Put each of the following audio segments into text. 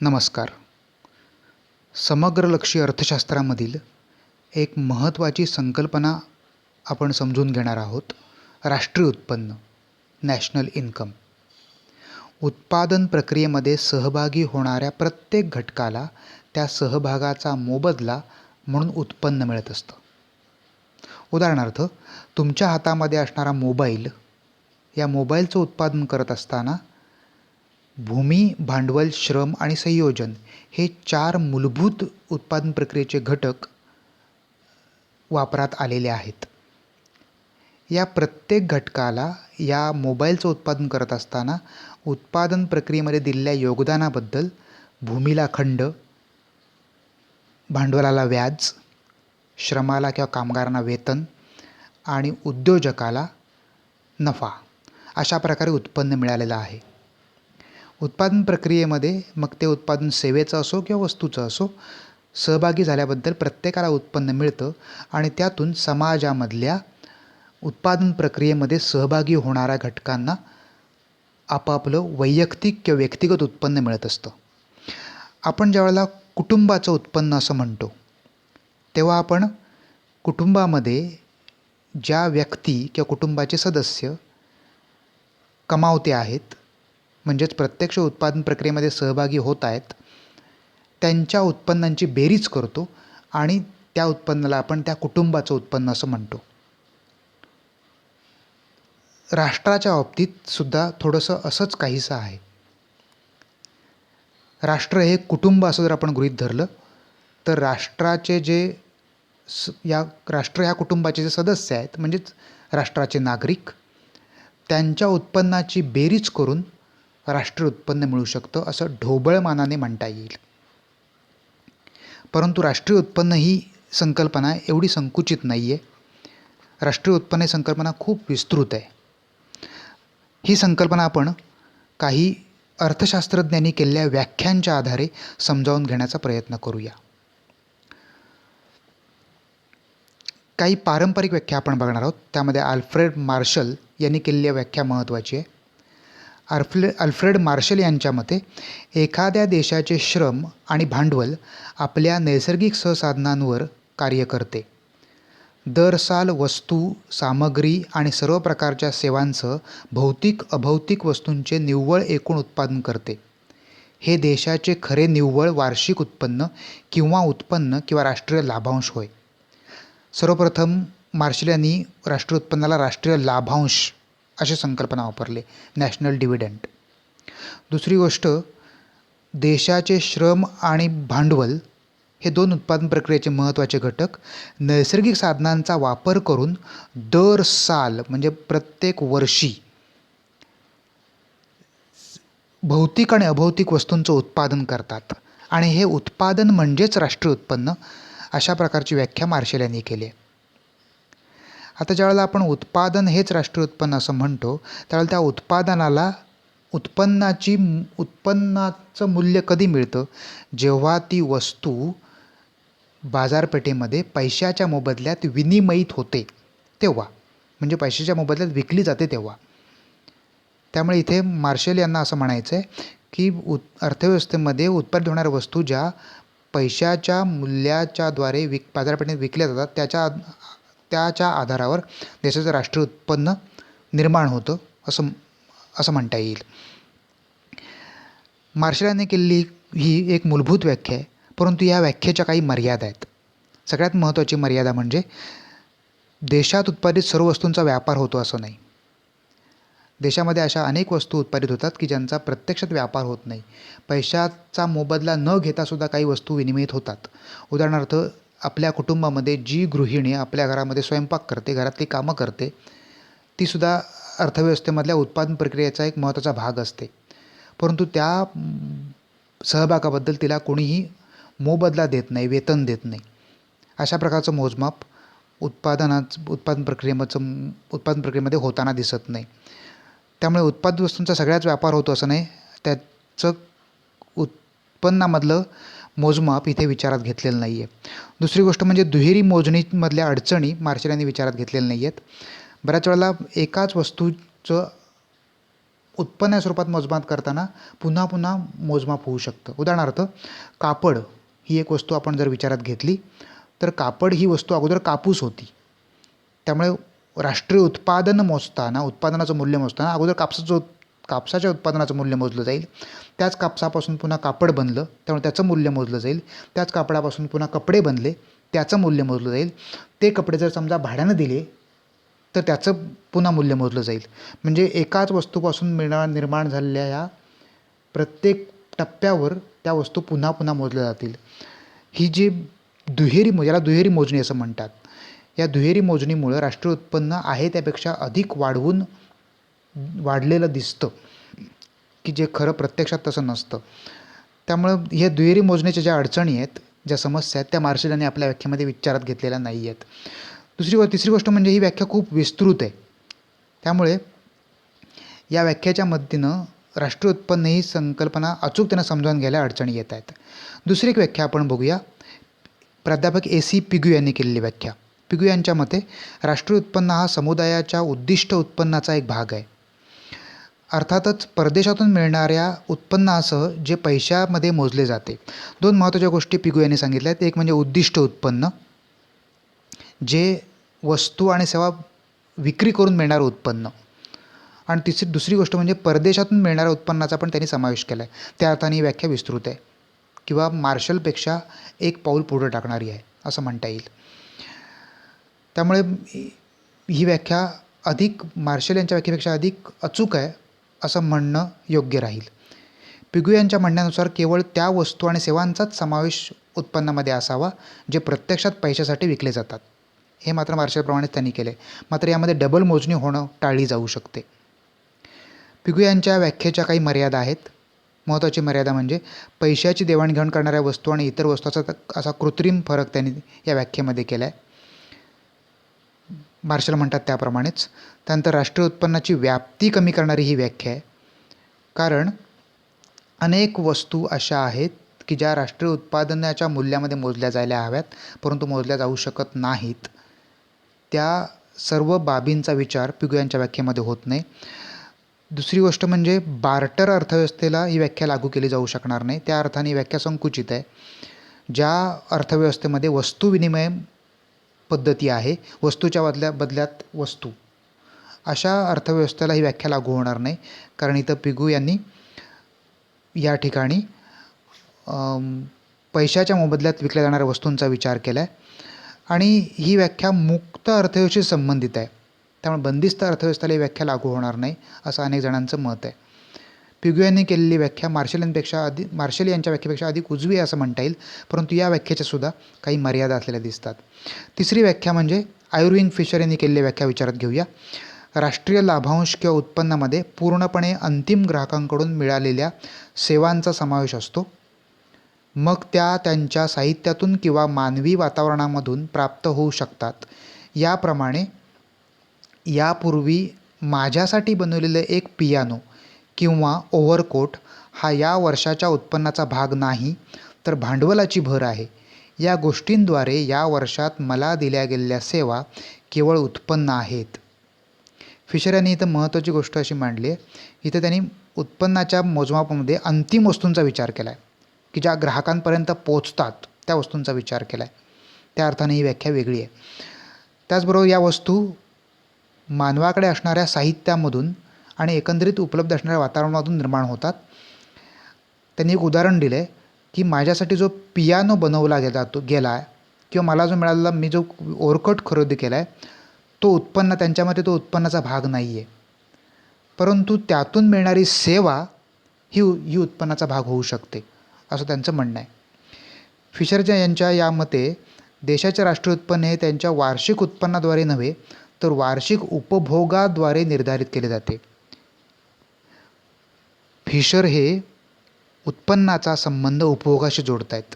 नमस्कार. समग्रलक्षी अर्थशास्त्रामधील एक महत्त्वाची संकल्पना आपण समजून घेणार आहोत. राष्ट्रीय उत्पन्न, नॅशनल इन्कम. उत्पादन प्रक्रियेमध्ये सहभागी होणाऱ्या प्रत्येक घटकाला त्या सहभागाचा मोबदला म्हणून उत्पन्न मिळत असतं. उदाहरणार्थ, तुमच्या हातामध्ये असणारा मोबाईल, या मोबाईलचं उत्पादन करत असताना भूमी, भांडवल, श्रम आणि संयोजन हे 4 मूलभूत उत्पादन प्रक्रियेचे घटक वापरात आलेले आहेत. या प्रत्येक घटकाला या मोबाईलचं उत्पादन करत असताना उत्पादन प्रक्रियेमध्ये दिलेल्या योगदानाबद्दल भूमीला खंड, भांडवलाला व्याज, श्रमाला किंवा कामगारांना वेतन आणि उद्योजकाला नफा अशा प्रकारे उत्पन्न मिळालेलं आहे. उत्पादन प्रक्रियेमध्ये मग ते उत्पादन सेवेचं असो किंवा वस्तूचं असो, सहभागी झाल्याबद्दल प्रत्येकाला उत्पन्न मिळतं आणि त्यातून समाजामधल्या उत्पादन प्रक्रियेमध्ये सहभागी होणाऱ्या घटकांना आपापलं वैयक्तिक किंवा व्यक्तिगत उत्पन्न मिळत असतं. आपण ज्यावेळेला कुटुंबाचं उत्पन्न असं म्हणतो, तेव्हा आपण कुटुंबामध्ये ज्या व्यक्ती किंवा कुटुंबाचे सदस्य कमावते आहेत, म्हणजेच प्रत्यक्ष उत्पादन प्रक्रियेमध्ये सहभागी होत आहेत, त्यांच्या उत्पन्नांची बेरीज करतो आणि त्या उत्पन्नाला आपण त्या कुटुंबाचं उत्पन्न असं म्हणतो. राष्ट्राच्या बाबतीत सुद्धा थोडंसं असंच काहीसं आहे. राष्ट्र हे कुटुंब असं जर आपण गृहीत धरलं, तर राष्ट्राचे जे राष्ट्र ह्या कुटुंबाचे जे सदस्य आहेत, म्हणजेच राष्ट्राचे नागरिक, त्यांच्या उत्पन्नाची बेरीज करून राष्ट्रीय उत्पन्न मिळू शकतं असं ढोबळमानाने म्हणता येईल. परंतु राष्ट्रीय उत्पन्न ही संकल्पना एवढी संकुचित नाही आहे. राष्ट्रीय उत्पन्न ही संकल्पना खूप विस्तृत आहे. ही संकल्पना आपण काही अर्थशास्त्रज्ञांनी केलेल्या व्याख्यांच्या आधारे समजावून घेण्याचा प्रयत्न करूया. काही पारंपरिक व्याख्या आपण बघणार आहोत. त्यामध्ये अल्फ्रेड मार्शल यांनी केलेली व्याख्या महत्त्वाची आहे. अल्फ्रेड मार्शल यांच्या मते एखाद्या देशाचे श्रम आणि भांडवल आपल्या नैसर्गिक संसाधनांवर कार्य करते. दर साल वस्तू, सामग्री आणि सर्व प्रकारच्या सेवांसह भौतिक अभौतिक वस्तूंचे निव्वळ एकूण उत्पादन करते. हे देशाचे खरे निव्वळ वार्षिक उत्पन्न किंवा राष्ट्रीय लाभांश होय. सर्वप्रथम मार्शल यांनी राष्ट्रीय उत्पन्नाला राष्ट्रीय लाभांश अशी संकल्पना वापरली, नॅशनल डिव्हिडंड. दुसरी गोष्ट, देशाचे श्रम आणि भांडवल हे 2 उत्पादन प्रक्रियेचे महत्त्वाचे घटक नैसर्गिक साधनांचा वापर करून दर साल म्हणजे प्रत्येक वर्षी भौतिक आणि अभौतिक वस्तूंचं उत्पादन करतात आणि हे उत्पादन म्हणजेच राष्ट्रीय उत्पन्न, अशा प्रकारची व्याख्या मार्शल यांनी केली आहे. आता ज्यावेळेला आपण उत्पादन हेच राष्ट्रीय उत्पन्न असं म्हणतो, त्यावेळेला त्या उत्पादनाला उत्पन्नाचं मूल्य कधी मिळतं? जेव्हा ती वस्तू बाजारपेठेमध्ये पैशाच्या मोबदल्यात विनिमयित होते तेव्हा, म्हणजे पैशाच्या मोबदल्यात विकली जाते तेव्हा. त्यामुळे इथे मार्शल यांना असं म्हणायचं आहे की अर्थव्यवस्थेमध्ये उत्पादित होणाऱ्या वस्तू ज्या पैशाच्या मूल्याच्याद्वारे बाजारपेठेत विकल्या जातात, त्याच्या आधारावर देशाचं राष्ट्रीय उत्पन्न निर्माण होतं असं म्हणता येईल. मार्शल यांनी केलेली ही एक मूलभूत व्याख्या आहे, परंतु या व्याख्येच्या काही मर्यादा आहेत. सगळ्यात महत्त्वाची मर्यादा म्हणजे देशात उत्पादित सर्व वस्तूंचा व्यापार होतो असं नाही. देशामध्ये अशा अनेक वस्तू उत्पादित होतात की ज्यांचा प्रत्यक्षात व्यापार होत नाही. पैशाचा मोबदला न घेतासुद्धा काही वस्तू विनिमयित होतात. उदाहरणार्थ, आपल्या कुटुंबामध्ये जी गृहिणी आपल्या घरामध्ये स्वयंपाक करते, घरातली कामं करते, तीसुद्धा अर्थव्यवस्थेमधल्या उत्पादन प्रक्रियेचा एक महत्त्वाचा भाग असते. परंतु त्या सहभागाबद्दल तिला कोणीही मोबदला देत नाही, वेतन देत नाही. अशा प्रकारचं मोजमाप उत्पादन प्रक्रियेमध्ये होताना दिसत नाही. त्यामुळे उत्पादित वस्तूंचा सगळ्याच व्यापार होतो असं नाही. त्याचं उत्पन्नामधलं मोजमाप इथे विचारात घेतलेलं नाही आहे. दुसरी गोष्ट म्हणजे दुहेरी मोजणीमधल्या अडचणी मार्शल यांनी विचारात घेतलेल्या नाही आहेत. बऱ्याच वेळेला एकाच वस्तूचं उत्पन्न या स्वरूपात मोजमाप करताना पुन्हा पुन्हा मोजमाप होऊ शकतं. उदाहरणार्थ कापड ही एक वस्तू आपण जर विचारात घेतली तर कापड ही वस्तू अगोदर कापूस होती. त्यामुळे राष्ट्रीय उत्पादन मोजताना, उत्पादनाचं मूल्य मोजताना अगोदर कापसाच्या उत्पादनाचं मूल्य मोजलं जाईल. त्याच कापसापासून पुन्हा कापड बनलं, त्यामुळे त्याचं मूल्य मोजलं जाईल. त्याच कापडापासून पुन्हा कपडे बनले, त्याचं मूल्य मोजलं जाईल. ते कपडे जर समजा भाड्यानं दिले तर त्याचं पुन्हा मूल्य मोजलं जाईल. म्हणजे एकाच वस्तूपासून निर्माण झालेल्या या प्रत्येक टप्प्यावर त्या वस्तू पुन्हा पुन्हा मोजल्या जातील. ही जी याला दुहेरी मोजणी असं म्हणतात. या दुहेरी मोजणीमुळं राष्ट्रीय उत्पन्न आहे त्यापेक्षा अधिक वाढलेलं दिसतं, की जे खरं प्रत्यक्षात तसं नसतं. त्यामुळं ह्या दुहेरी मोजणीच्या ज्या अडचणी आहेत, ज्या समस्या आहेत, त्या मार्शल यांनी आपल्या व्याख्येमध्ये विचारात घेतलेल्या नाही आहेत. तिसरी गोष्ट म्हणजे ही व्याख्या खूप विस्तृत आहे. त्यामुळे या व्याख्याच्या मदतीनं राष्ट्रीय उत्पन्न ही संकल्पना अचूकतेनं समजावून घ्यायला अडचणी येत आहेत. दुसरी एक व्याख्या आपण बघूया. प्राध्यापक AC पिगू यांनी केलेली व्याख्या. पिगू यांच्या मते राष्ट्रीय उत्पन्न हा समुदायाच्या उद्दिष्ट उत्पन्नाचा एक भाग आहे. अर्थातच परदेशातून मिळणाऱ्या उत्पन्नासह जे पैशामध्ये मोजले जाते. 2 महत्त्वाच्या गोष्टी पिगू यांनी सांगितल्या आहेत. एक म्हणजे उद्दिष्ट उत्पन्न, जे वस्तू आणि सेवा विक्री करून मिळणारं उत्पन्न, आणि दुसरी गोष्ट म्हणजे परदेशातून मिळणाऱ्या उत्पन्नाचा पण त्यांनी समावेश केला आहे. त्या अर्थाने ही व्याख्या विस्तृत आहे किंवा मार्शलपेक्षा एक पाऊल पुढं टाकणारी आहे असं म्हणता येईल. त्यामुळे ही व्याख्या मार्शल यांच्या व्याख्येपेक्षा अधिक अचूक आहे असं म्हणणं योग्य राहील. पिगू यांच्या म्हणण्यानुसार केवळ त्या वस्तू आणि सेवांचाच समावेश उत्पन्नामध्ये असावा जे प्रत्यक्षात पैशासाठी विकले जातात. हे मात्र मार्शलप्रमाणेच त्यांनी केले. मात्र यामध्ये डबल मोजणी होणं टाळली जाऊ शकते. पिगू यांच्या व्याख्येच्या काही मर्यादा आहेत. महत्त्वाची मर्यादा म्हणजे पैशाची देवाणघेवाण करणाऱ्या वस्तू आणि इतर वस्तूचा असा कृत्रिम फरक त्यांनी या व्याख्येमध्ये केला आहे. मार्शल म्हणतात त्याप्रमाणेच. त्यानंतर राष्ट्रीय उत्पन्नाची व्याप्ती कमी करणारी ही व्याख्या आहे. कारण अनेक वस्तू अशा आहेत की ज्या राष्ट्रीय उत्पादनाच्या मूल्यामध्ये मोजल्या जायला हव्यात, परंतु मोजल्या जाऊ शकत नाहीत. त्या सर्व बाबींचा विचार पिगू यांच्या व्याख्येमध्ये होत नाही. दुसरी गोष्ट म्हणजे बार्टर अर्थव्यवस्थेला ही व्याख्या लागू केली जाऊ शकणार नाही. त्या अर्थाने ही व्याख्या संकुचित आहे. ज्या अर्थव्यवस्थेमध्ये वस्तू विनिमय पद्धती आहे, वस्तूच्या बदल्यात वस्तू, अशा अर्थव्यवस्थेला ही व्याख्या लागू होणार नाही. कारण इथं पिगू यांनी या ठिकाणी पैशाच्या मोबदल्यात विकल्या जाणाऱ्या वस्तूंचा विचार केला आहे आणि ही व्याख्या मुक्त अर्थव्यवस्थेशी संबंधित आहे. त्यामुळे बंदिस्त अर्थव्यवस्थेला ही व्याख्या लागू होणार नाही असं अनेक जणांचं मत आहे. पिगू यांनी केलेली व्याख्या मार्शल यांच्या व्याख्येपेक्षा अधिक उजवी आहे असं म्हणता येईल, परंतु या व्याख्येच्या सुद्धा काही मर्यादा असलेल्या दिसतात. तिसरी व्याख्या म्हणजे आयर्विंग फिशर यांनी केलेली व्याख्या विचारात घेऊया. राष्ट्रीय लाभांश किंवा उत्पन्नामध्ये पूर्णपणे अंतिम ग्राहकांकडून मिळालेल्या सेवांचा समावेश असतो. मग त्या त्यांच्या साहित्यातून किंवा मानवी वातावरणामधून प्राप्त होऊ शकतात. याप्रमाणे यापूर्वी माझ्यासाठी बनवलेलं एक पियानो किंवा ओव्हरकोट हा या वर्षाच्या उत्पन्नाचा भाग नाही, तर भांडवलाची भर आहे. या गोष्टींद्वारे या वर्षात मला दिल्या गेलेल्या सेवा केवळ उत्पन्न आहेत. फिशर यांनी इथं महत्त्वाची गोष्ट अशी मांडली आहे, इथं त्यांनी उत्पन्नाच्या मोजमापामध्ये अंतिम वस्तूंचा विचार केला आहे, की ज्या ग्राहकांपर्यंत पोचतात त्या वस्तूंचा विचार केला आहे. त्या अर्थाने ही व्याख्या वेगळी आहे. त्याचबरोबर या वस्तू मानवाकडे असणाऱ्या साहित्यामधून आणि एकंदरीत उपलब्ध असणाऱ्या वातावरणामधून निर्माण होतात. त्यांनी एक उदाहरण दिलं आहे की माझ्यासाठी जो पियानो बनवला गेला आहे किंवा मला जो मिळालेला मी जो ओव्हरकोट खरेदी केला आहे तो त्यांच्यामध्ये तो उत्पन्नाचा भाग नाही आहे, परंतु त्यातून मिळणारी सेवा ही उत्पन्नाचा भाग होऊ शकते असं त्यांचं म्हणणं आहे. फिशरच्या यांच्या या मते देशाचे राष्ट्रीय उत्पन्न हे त्यांच्या वार्षिक उत्पन्नाद्वारे नव्हे तर वार्षिक उपभोगाद्वारे निर्धारित केले जाते. फिशर हे उत्पन्नाचा संबंध उपभोगाशी जोडत आहेत.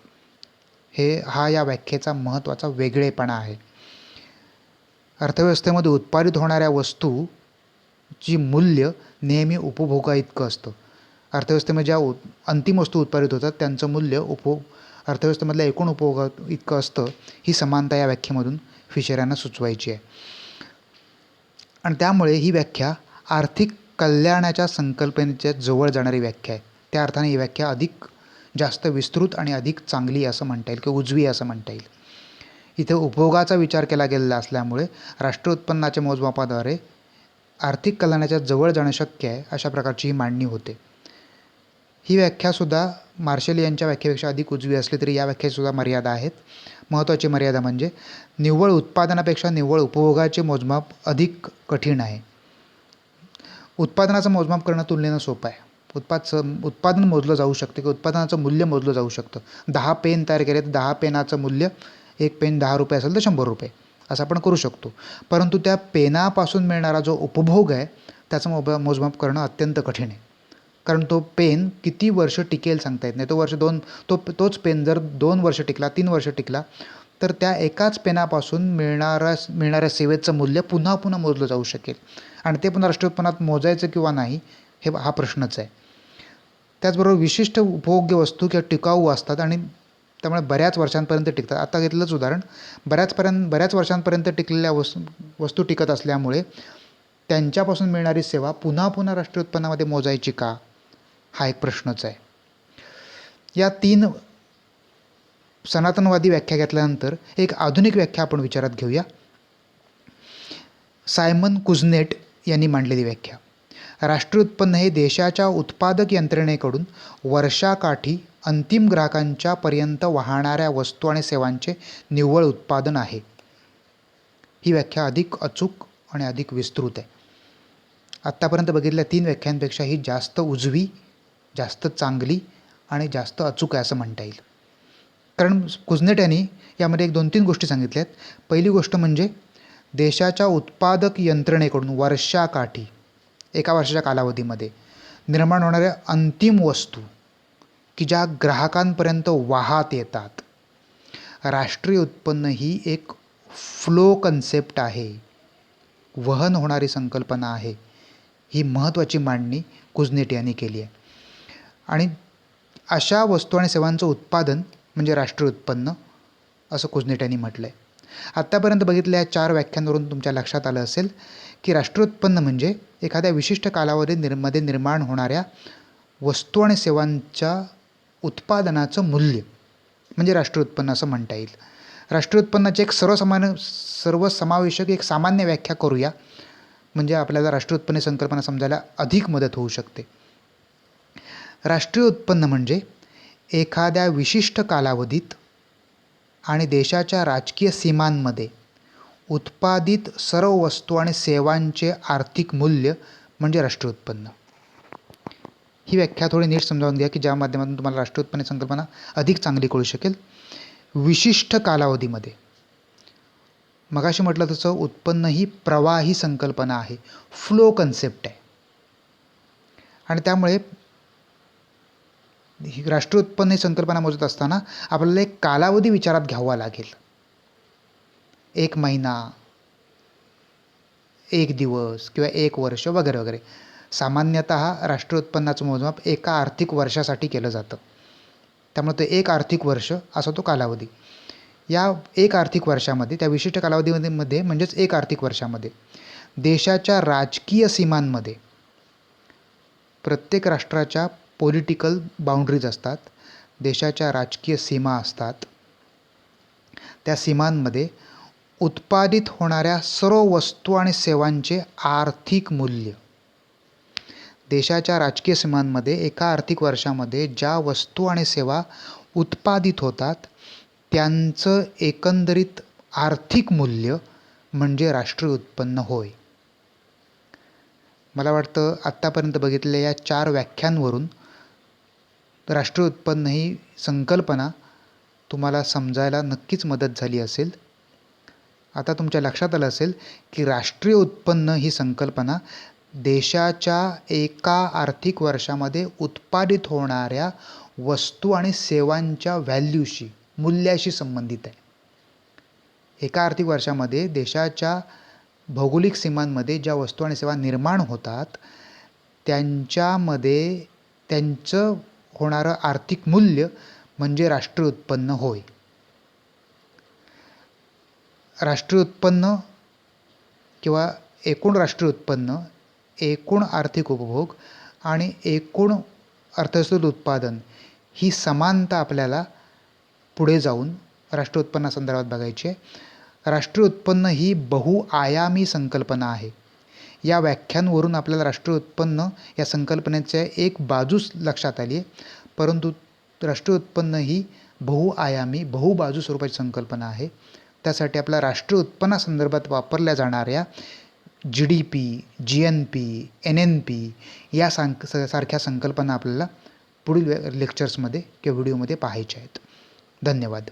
हा या व्याख्येचा महत्त्वाचा वेगळेपणा आहे. अर्थव्यवस्थेमध्ये उत्पादित होणाऱ्या वस्तूची मूल्य नेहमी उपभोगाइतकं असतं. अर्थव्यवस्थेमध्ये ज्या अंतिम वस्तू उत्पादित होतात त्यांचं मूल्य अर्थव्यवस्थेमधल्या एकूण उपभोगा इतकं असतं. ही समानता या व्याख्येमधून फिशर यांना सुचवायची आहे. आणि त्यामुळे ही व्याख्या आर्थिक कल्याणाच्या संकल्पनेच्या जवळ जाणारी व्याख्या आहे. त्या अर्थाने ही व्याख्या अधिक जास्त विस्तृत आणि अधिक चांगली असं म्हणता येईल किंवा उजवी असं म्हणता येईल. इथे उपभोगाचा विचार केला गेलेला असल्यामुळे राष्ट्रीय उत्पन्नाच्या मोजमापाद्वारे आर्थिक कल्याणाच्या जवळ जाणं शक्य आहे, अशा प्रकारची ही मांडणी होते. ही व्याख्यासुद्धा मार्शल यांच्या व्याख्येपेक्षा अधिक उजवी असली तरी या व्याख्येतसुद्धा मर्यादा आहेत. महत्त्वाची मर्यादा म्हणजे निव्वळ उत्पादनापेक्षा निव्वळ उपभोगाचे मोजमाप अधिक कठीण आहे. उत्पादनाचं मोजमाप करणं तुलनेनं सोपं आहे. उत्पादन मोजलं जाऊ शकतं किंवा उत्पादनाचं मूल्य मोजलं जाऊ शकतं. 10 पेन तयार केले तर 10 पेनाचं मूल्य, एक पेन 10 रुपये असेल तर 100 रुपये असं आपण करू शकतो. परंतु त्या पेनापासून मिळणारा जो उपभोग आहे त्याचं मोजमाप करणं अत्यंत कठीण आहे. कारण तो पेन किती वर्ष टिकेल सांगता येत नाही. तोच पेन जर 2 वर्ष टिकला, 3 वर्ष टिकला तर त्या एकाच पेनापासून मिळणाऱ्या सेवेचं मूल्य पुन्हा पुन्हा मोजलं जाऊ शकेल. आणि ते पुन्हा राष्ट्रीय उत्पन्नात मोजायचं किंवा नाही हा प्रश्नच आहे. त्याचबरोबर विशिष्ट उपभोग्य वस्तू किंवा टिकाऊ असतात आणि त्यामुळे बऱ्याच वर्षांपर्यंत टिकतात. आता घेतलंच उदाहरण, बऱ्याच वर्षांपर्यंत टिकलेल्या वस्तू टिकत असल्यामुळे त्यांच्यापासून मिळणारी सेवा पुन्हा पुन्हा राष्ट्रीय उत्पन्नामध्ये मोजायची का, हा एक प्रश्नच आहे. या 3 सनातनवादी व्याख्या घेतल्यानंतर एक आधुनिक व्याख्या आपण विचारात घेऊया. सायमन कुझनेट यांनी मांडलेली व्याख्या. राष्ट्रीय उत्पन्न हे देशाच्या उत्पादक यंत्रणेकडून वर्षाकाठी अंतिम ग्राहकांच्या पर्यंत वाहणाऱ्या वस्तू आणि सेवांचे निव्वळ उत्पादन आहे. ही व्याख्या अधिक अचूक आणि अधिक विस्तृत आहे. आत्तापर्यंत बघितलेल्या 3 व्याख्यांपेक्षा ही जास्त उजवी, जास्त चांगली आणि जास्त अचूक आहे असं म्हणता येईल. कारण कुझनेट यांनी यामध्ये 2-3 गोष्टी सांगितल्या आहेत. पहिली गोष्ट म्हणजे देशाच्या उत्पादक यंत्रणेकडून वर्षाकाठी, एका वर्षाच्या कालावधीमध्ये निर्माण होणाऱ्या अंतिम वस्तू की ज्या ग्राहकांपर्यंत वाहत येतात. राष्ट्रीय उत्पन्न ही एक फ्लो कन्सेप्ट आहे, वहन होणारी संकल्पना आहे. ही महत्त्वाची मांडणी कुझनेट यांनी केली आहे. आणि अशा वस्तू आणि सेवांचं उत्पादन म्हणजे राष्ट्रीय उत्पन्न असं कुझनेट यांनी म्हटलं आहे. आत्तापर्यंत बघितलेल्या 4 व्याख्यांवरून तुमच्या लक्षात आलं असेल की राष्ट्रीय उत्पन्न म्हणजे एखाद्या विशिष्ट कालावधीमध्ये निर्माण होणाऱ्या वस्तू आणि सेवांच्या उत्पादनाचं मूल्य म्हणजे राष्ट्रीय उत्पन्न असं म्हणता येईल. राष्ट्रीय उत्पन्नाची एक सर्वसमावेशक एक सामान्य व्याख्या करूया, म्हणजे आपल्याला राष्ट्रीय उत्पन्न संकल्पना समजायला अधिक मदत होऊ शकते. राष्ट्रीय उत्पन्न म्हणजे एखाद्या विशिष्ट कालावधीत आणि देशाच्या राजकीय सीमांमध्ये उत्पादित सर्व वस्तू आणि सेवांचे आर्थिक मूल्य म्हणजे राष्ट्रीय उत्पन्न. ही व्याख्या थोडी नीट समजावून घ्या की ज्या माध्यमातून तुम्हाला राष्ट्रीय उत्पन्न संकल्पना अधिक चांगली कळू शकेल. विशिष्ट कालावधीमध्ये, मगाशी म्हटलं तसं उत्पन्न ही प्रवाही संकल्पना आहे, फ्लो कन्सेप्ट आहे. आणि त्यामुळे ही राष्ट्रीय उत्पन्न ही संकल्पना मोजत असताना आपल्याला एक कालावधी विचारात घ्यावा लागेल. 1 महिना, 1 दिवस किंवा 1 वर्ष वगैरे वगैरे. सामान्यतः राष्ट्रीय उत्पन्नाचं मोजमाप एका आर्थिक वर्षासाठी केलं जातं. त्यामुळे ते 1 आर्थिक वर्ष असा तो कालावधी. या 1 आर्थिक वर्षामध्ये, त्या विशिष्ट कालावधीमध्ये म्हणजेच 1 आर्थिक वर्षामध्ये देशाच्या राजकीय सीमांमध्ये, प्रत्येक राष्ट्राच्या पॉलिटिकल बाउंड्रीज असतात, देशाच्या राजकीय सीमा असतात. त्या सीमांमध्ये उत्पादित होणाऱ्या सर्व वस्तू आणि सेवांचे आर्थिक मूल्य, देशाच्या राजकीय सीमांमध्ये एका आर्थिक वर्षामध्ये ज्या वस्तू आणि सेवा उत्पादित होतात त्यांचं एकंदरीत आर्थिक मूल्य म्हणजे राष्ट्रीय उत्पन्न होय. मला वाटतं आत्तापर्यंत बघितलेल्या या 4 व्याख्यांवरून राष्ट्रीय उत्पन्न ही संकल्पना तुम्हाला समजायला नक्कीच मदत झाली असेल. आता तुमच्या लक्षात आलं असेल की राष्ट्रीय उत्पन्न ही संकल्पना देशाच्या एका आर्थिक वर्षामध्ये उत्पादित होणाऱ्या वस्तू आणि सेवांच्या व्हॅल्यूशी, मूल्याशी संबंधित आहे. एका आर्थिक वर्षामध्ये देशाच्या भौगोलिक सीमांमध्ये ज्या वस्तू आणि सेवा निर्माण होतात त्यांच्यामध्ये त्यांचं होणारं आर्थिक मूल्य म्हणजे राष्ट्रीय उत्पन्न होय. राष्ट्रीय उत्पन्न किंवा एकूण राष्ट्रीय उत्पन्न एकूण आर्थिक उपभोग आणि एकूण अर्थसंस्कृत उत्पादन ही समानता आपल्याला पुढे जाऊन राष्ट्रीय उत्पन्नासंदर्भात बघायची आहे. राष्ट्रीय उत्पन्न ही बहुआयामी संकल्पना आहे. या व्याख्यांवरून आपल्याला राष्ट्रीय उत्पन्न या संकल्पनेच्या एक बाजूच लक्षात आली आहे, परंतु राष्ट्रीय उत्पन्न ही बहुआयामी बहुबाजू स्वरूपाची संकल्पना आहे. त्यासाठी आपल्या राष्ट्रीय उत्पन्नासंदर्भात वापरल्या जाणाऱ्या GDP, GNP, NNP या सारख्या संकल्पना आपल्याला पुढील लेक्चर्समध्ये किंवा व्हिडिओमध्ये पाहायच्या आहेत. धन्यवाद.